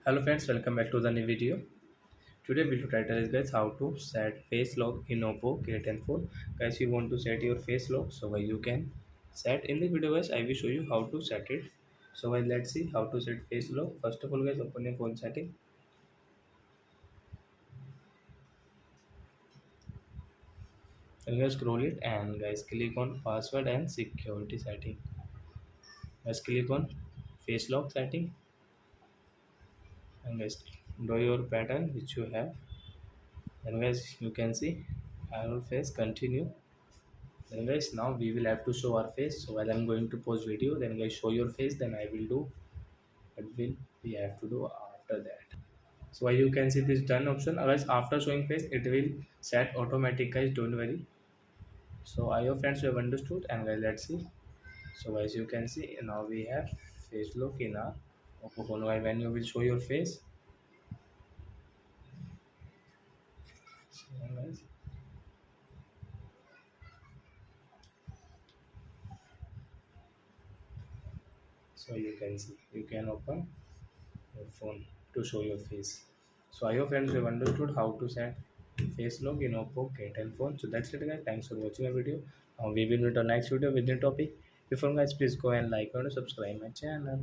Hello friends, welcome back to the new video. Today video title is guys how to set face lock in Oppo K10 phone. Guys, you want to set your face lock, so you can set in the video guys. I will show you how to set it. So guys, let's see how to set face lock. First of all guys, open your phone setting. Then guys scroll it and guys click on password and security setting. Guys click on face lock setting and guys draw your pattern which you have. Then guys you can see arrow face continue. Then guys now we will have to show our face, so while I'm going to pause video, then guys show your face, then I will do what will we have to do after that. So you can see this done option. Guys, after showing face it will set automatic guys, don't worry. So I hope friends you have understood, and guys let's see. So as you can see now we have face lock in our Oppo phone. While when you will show your face, so guys, so you can see you can open your phone to show your face. So I hope friends you have understood how to set face lock in Oppo K10 phone. So that's it guys. Thanks for watching our video. We will meet on next video with new topic. Before guys, please go and like and subscribe my channel.